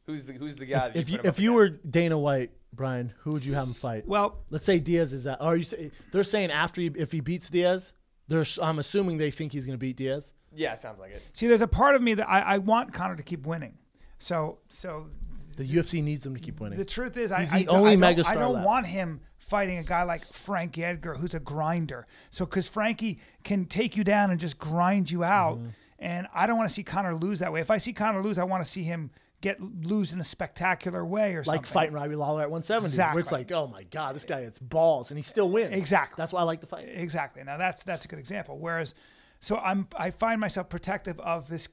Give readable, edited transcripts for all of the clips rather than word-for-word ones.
Who's the guy? If you were Dana White, Brian, who would you have him fight? Well, let's say Diaz is that. Or they're saying if he beats Diaz, I'm assuming they think he's going to beat Diaz. Yeah, it sounds like it. See, there's a part of me that I want Conor to keep winning. So the UFC needs him to keep winning. The truth is, I don't want him fighting a guy like Frankie Edgar, who's a grinder. So because Frankie can take you down and just grind you out, and I don't want to see Conor lose that way. If I see Conor lose, I want to see him lose in a spectacular way or something. Like fighting Robbie Lawler at 170. Exactly. Where it's like, oh my God, this guy hits balls and he still wins. Exactly. That's why I like the fight. Exactly. Now that's a good example. Whereas, so I find myself protective of this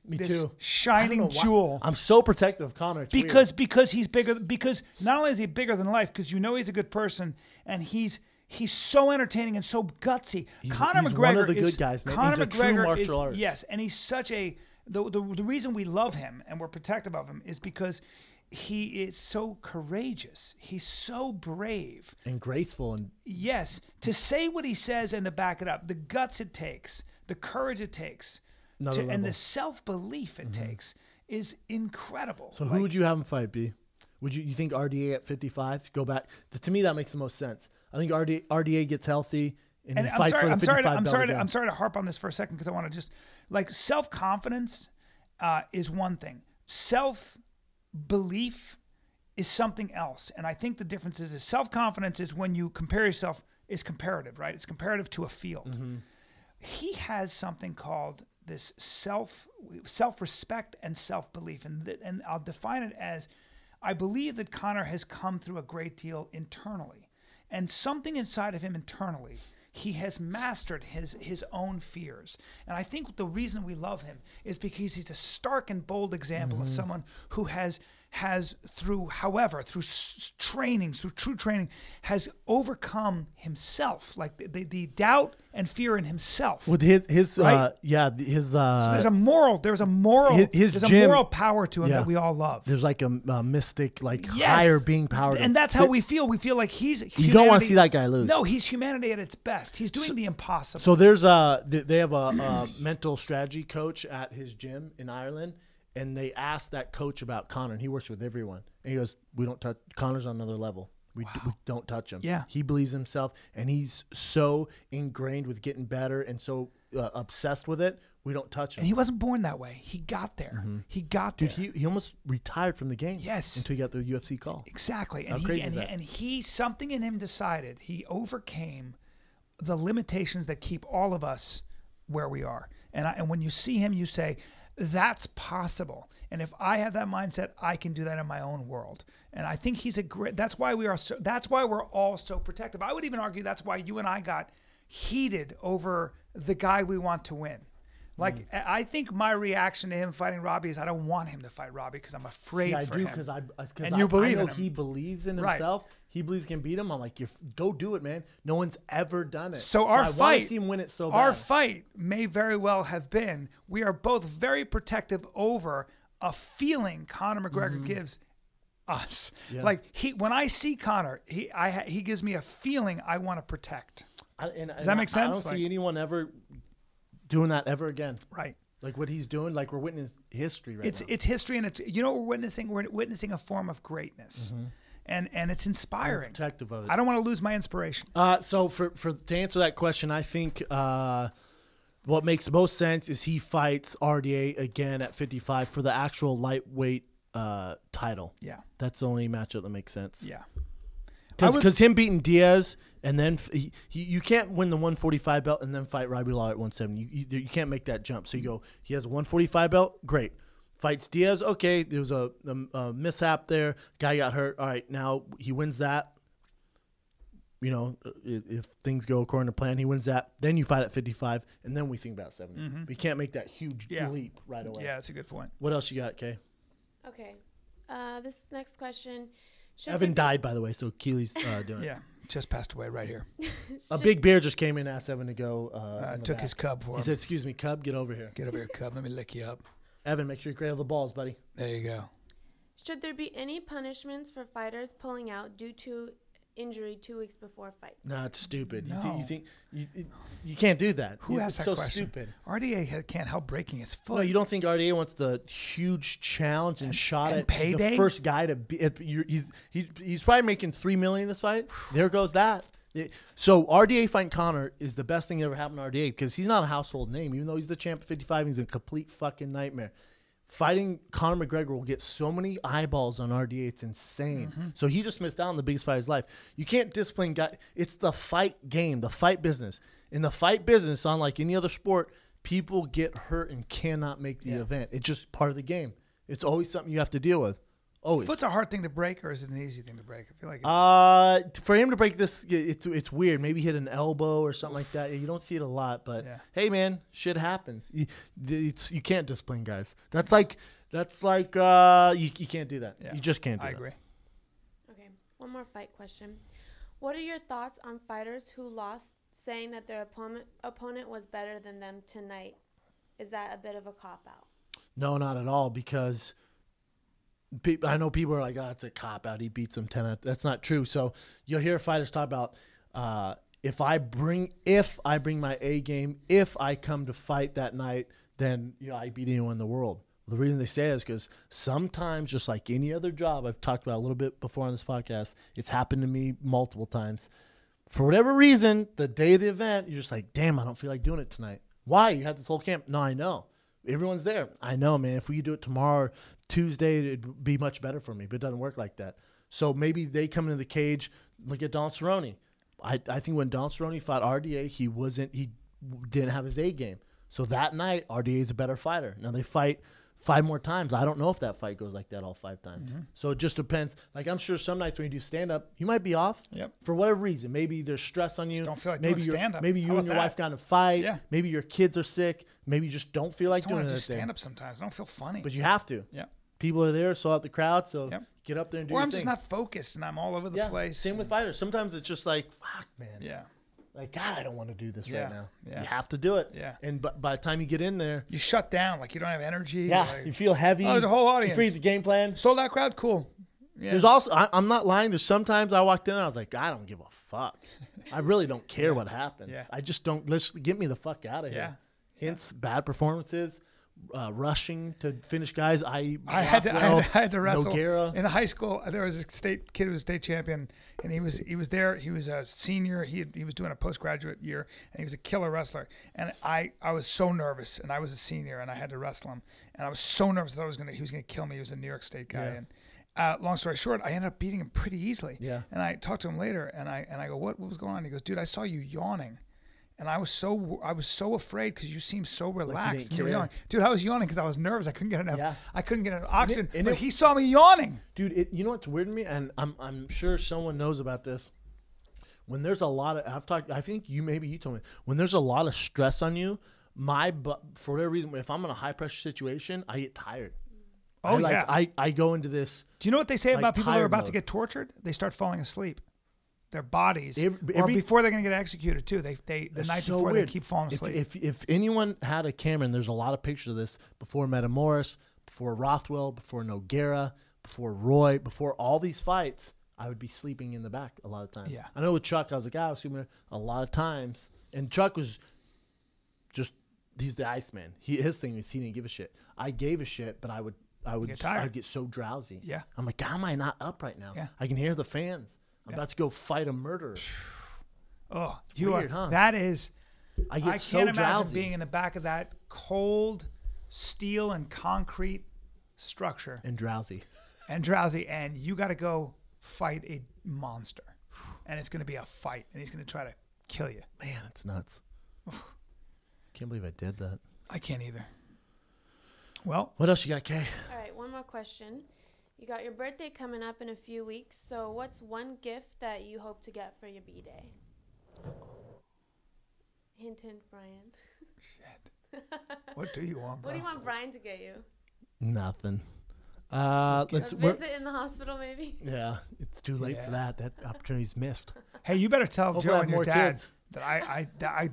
shining jewel. I'm so protective of Conor. Because he's bigger. Because not only is he bigger than life, because you know he's a good person, and he's so entertaining and so gutsy. Conor McGregor one of the good guys, man. Conor he's a McGregor true martial artist. Yes, and he's such a the reason we love him and we're protective of him is because he is so courageous. He's so brave and graceful, and yes, to say what he says and to back it up, the guts it takes, the courage it takes, and the self-belief it takes is incredible. So who would you have him fight, B? Would you think RDA at 55? Go back. To me, that makes the most sense. I think RDA gets healthy and he fights for the 55 belt again. I'm sorry to harp on this for a second because I want to just self-confidence is one thing. Self-belief is something else. And I think the difference is self-confidence is when you compare yourself, is comparative, right? It's comparative to a field. He has something called this self-respect and self-belief. And I'll define it as, I believe that Conor has come through a great deal internally. And something inside of him internally, he has mastered his own fears. And I think the reason we love him is because he's a stark and bold example of someone who has through true training, has overcome himself, like the doubt and fear in himself. With right? So there's a moral power to him that we all love. There's like a mystic, higher being power. And that's how we feel. We feel like he's humanity. You don't want to see that guy lose. No, he's humanity at its best. He's doing the impossible. So they have a mental strategy coach at his gym in Ireland. And they asked that coach about Conor, and he works with everyone. And he goes, "We don't touch Conor's on another level. We don't touch him. Yeah, he believes in himself, and he's so ingrained with getting better and so obsessed with it. We don't touch him. And he wasn't born that way. He got there. He got there. Dude, he almost retired from the game. Yes, until he got the UFC call. Exactly. How crazy is that? And he something in him decided. He overcame the limitations that keep all of us where we are. And when you see him, you say, that's possible. And if I have that mindset, I can do that in my own world. And I think he's that's why we're all so protective. I would even argue that's why you and I got heated over the guy we want to win. I think my reaction to him fighting Robbie is I don't want him to fight Robbie because I'm afraid for him. And you believe in him. He believes in himself. Right. He believes he can beat him. I'm like, go do it, man. No one's ever done it. So I want to see him win it so bad. Our fight may very well have been, we are both very protective over a feeling Conor McGregor gives us. Yeah. When I see Conor, he gives me a feeling I want to protect. Does that make sense? I don't see anyone ever doing that ever again. Right. Like what he's doing, we're witnessing history right now. It's history, and it's what we're witnessing. We're witnessing a form of greatness. And it's inspiring. I'm protective of it. I don't want to lose my inspiration. So to answer that question, I think what makes the most sense is he fights RDA again at 55 for the actual lightweight title. Yeah, that's the only matchup that makes sense. Yeah, because him beating Diaz and then you can't win the 145 belt and then fight Robbie Lawler at 170. You can't make that jump. So you go, he has a 145 belt, great. Fights Diaz, okay, there was a mishap there. Guy got hurt. All right, now he wins that. If things go according to plan, he wins that. Then you fight at 55, and then we think about 70. We can't make that huge leap right away. Yeah, that's a good point. What else you got, Kay? Okay. This next question. Evan died, by the way, so Keely's doing it. Yeah, just passed away right here. A big bear just came in and asked Evan to go. Took his cub for him. He said, "Excuse me, cub, get over here. Get over here, cub. Let me lick you up." Evan, make sure you cradle the balls, buddy. There you go. Should there be any punishments for fighters pulling out due to injury 2 weeks before fights? No, it's stupid. No. You think you can't do that? Who asked that so question? Stupid. RDA can't help breaking his foot. No, you don't think RDA wants the huge challenge and shot and at payday? the first guy to be? He's probably making $3 million this fight. There goes that. So RDA fighting Conor is the best thing that ever happened to RDA because he's not a household name. Even though he's the champ at 55, he's a complete fucking nightmare. Fighting Conor McGregor will get so many eyeballs on RDA. It's insane. So he just missed out on the biggest fight of his life. You can't discipline guys. It's the fight game, the fight business. In the fight business, unlike any other sport, people get hurt and cannot make the event. It's just part of the game. It's always something you have to deal with. Always. Foot's a hard thing to break, or is it an easy thing to break? I feel like it's for him to break this, it's weird. Maybe hit an elbow or something like that. You don't see it a lot, but hey, man, shit happens. You can't discipline guys. That's like you can't do that. Yeah. You just can't do that. I agree. Okay, one more fight question. What are your thoughts on fighters who lost, saying that their opponent was better than them tonight? Is that a bit of a cop-out? No, not at all, because I know people are like, oh, it's a cop-out. He beats him 10. That's not true. So you'll hear fighters talk about if I bring my A game, if I come to fight that night, then I beat anyone in the world. The reason they say it is because sometimes, just like any other job, I've talked about a little bit before on this podcast, it's happened to me multiple times. For whatever reason, the day of the event, you're just like, damn, I don't feel like doing it tonight. Why? You had this whole camp. No, I know. Everyone's there. I know, man. If we could do it tomorrow or Tuesday, it'd be much better for me. But it doesn't work like that. So maybe they come into the cage. Look at Don Cerrone. I think when Don Cerrone fought RDA, he didn't have his A game. So that night, RDA is a better fighter. Now they fight 5 more times. I don't know if that fight goes like that all 5 times. So it just depends. Like, I'm sure some nights when you do stand-up, you might be off for whatever reason. Maybe there's stress on you. Just don't feel like doing stand-up. Maybe you and your wife got in a fight. Yeah. Maybe your kids are sick. Maybe you just don't feel like doing it. Just stand-up sometimes. I don't feel funny. But you have to. Yeah. People are there, so out the crowd, so get up there and do your thing. Or I'm just not focused, and I'm all over the place. Same with fighters. Sometimes it's just like, fuck, man. Yeah. Like, God, I don't want to do this right now. Yeah. You have to do it. Yeah. And by the time you get in there, you shut down. Like, you don't have energy. Yeah. Like, you feel heavy. Oh, there's a whole audience. You freeze the game plan. Sold out crowd. Cool. Yeah. There's also, I'm not lying. There's sometimes I walked in and I was like, I don't give a fuck. I really don't care what happened. Yeah. I just don't, let's get me the fuck out of here. Hence, bad performances. Rushing to finish guys. I had to wrestle Nogueira. in high school. There was a state kid who was state champion, and he was there. He was a senior. He was doing a postgraduate year, and he was a killer wrestler. And I was so nervous, and I was a senior, and I had to wrestle him, and I was so nervous that he was gonna kill me. He was a New York State guy, and long story short, I ended up beating him pretty easily. Yeah. And I talked to him later, and I go, what was going on? He goes, dude, I saw you yawning. And I was so afraid because you seemed so relaxed. Like you dude, I was yawning because I was nervous. I couldn't get enough. Yeah. I couldn't get enough oxygen. But he saw me yawning. Dude, you know what's weird to me, and I'm sure someone knows about this. When there's a lot of, I think you told me, when there's a lot of stress on you, for whatever reason, if I'm in a high pressure situation, I get tired. I go into this. Do you know what they say about people that are about to get tortured? They start falling asleep. Their bodies, or before they're going to get executed too. The night before they keep falling asleep. If anyone had a camera, and there's a lot of pictures of this before Metamoris, before Rothwell, before Nogueira, before Roy, before all these fights, I would be sleeping in the back a lot of times. Yeah, I know with Chuck, I was like, I was sleeping a lot of times, and Chuck was just he's the Iceman. His thing is he didn't give a shit. I gave a shit, but I'd get so drowsy. Yeah, I'm like, how am I not up right now? Yeah, I can hear the fans. I'm about to go fight a murderer. Oh, weird, huh? That is. I can't so imagine drowsy. Being in the back of that cold steel and concrete structure. And drowsy. And you got to go fight a monster. And it's going to be a fight. And he's going to try to kill you. Man, it's nuts. Can't believe I did that. I can't either. Well. What else you got, Kay? All right, one more question. You got your birthday coming up in a few weeks, so what's one gift that you hope to get for your B-Day? Hint, hint, Brian. Shit. What do you want, bro? What do you want Brian to get you? Nothing. Let's visit in the hospital, maybe? Yeah, it's too late for that. That opportunity's missed. Hey, you better tell Joe and your dad kids. that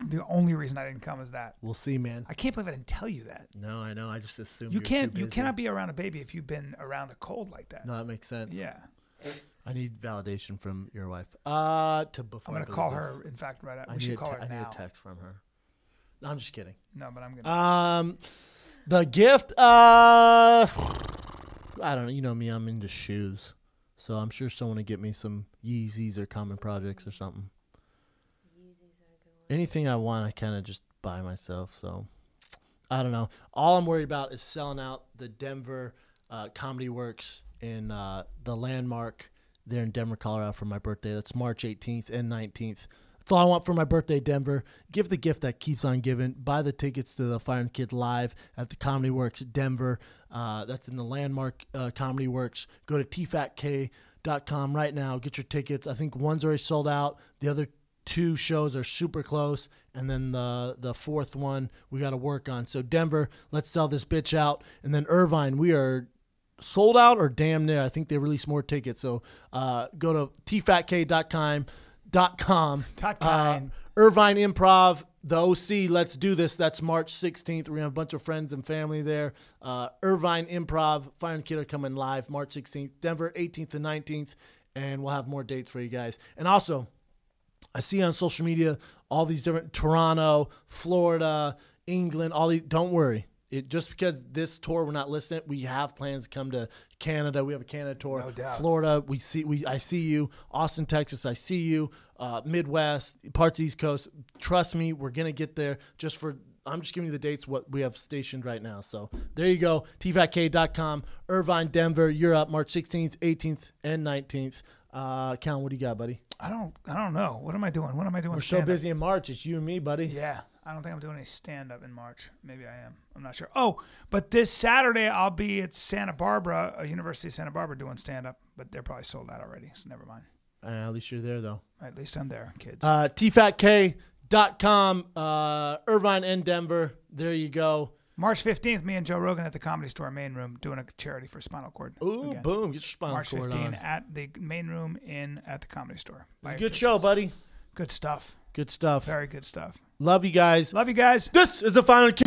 the only reason I didn't come is that. We'll see, man. I can't believe I didn't tell you that. No, I know. I just assumed you cannot be around a baby if you've been around a cold like that. No, that makes sense. Yeah. I need validation from your wife. I'm going to call her, in fact, right after. We should call her now. I need a text from her. No, I'm just kidding. No, but I'm going to. The gift, I don't know. You know me, I'm into shoes. So I'm sure someone will get me some Yeezys or Common Projects or something. Anything I want, I kind of just buy myself. So I don't know. All I'm worried about is selling out the Denver Comedy Works in the Landmark there in Denver, Colorado for my birthday. That's March 18th and 19th. That's all I want for my birthday, Denver. Give the gift that keeps on giving. Buy the tickets to the Fire and Kid Live at the Comedy Works Denver. That's in the Landmark Comedy Works. Go to tfatk.com right now. Get your tickets. I think one's already sold out. The other 2 shows are super close. And then the fourth one we got to work on. So Denver, let's sell this bitch out. And then Irvine, we are sold out or damn near. I think they released more tickets. So go to tfatk.com. Irvine Improv, the OC, let's do this. That's March 16th. We're going to have a bunch of friends and family there. Irvine Improv, Fire and Kid are coming live March 16th. Denver 18th and 19th. And we'll have more dates for you guys. And also, I see on social media all these different Toronto, Florida, England, all these. Don't worry. Just because this tour we're not listing it, we have plans to come to Canada. We have a Canada tour. No doubt. Florida, I see you. Austin, Texas, I see you. Midwest, parts of the East Coast. Trust me, we're gonna get there. I'm just giving you the dates what we have stationed right now. So there you go. tfatk.com. Irvine, Denver. You're up March 16th, 18th, and 19th. Count, what do you got, buddy? I don't know. What am I doing? We're so busy in March. It's you and me, buddy. Yeah. I don't think I'm doing any stand-up in March. Maybe I am. I'm not sure. Oh, but this Saturday I'll be at Santa Barbara, University of Santa Barbara, doing stand-up. But they're probably sold out already, so never mind. At least you're there, though. At least I'm there, kids. tfatk.com, Irvine and Denver. There you go. March 15th, me and Joe Rogan at the Comedy Store main room doing a charity for spinal cord. Ooh, again. Boom. Get your spinal cord on. March 15 at the main room at the Comedy Store. It's a good show, buddy. Good stuff. Good stuff. Very good stuff. Love you guys. Love you guys. This is the Final Kid.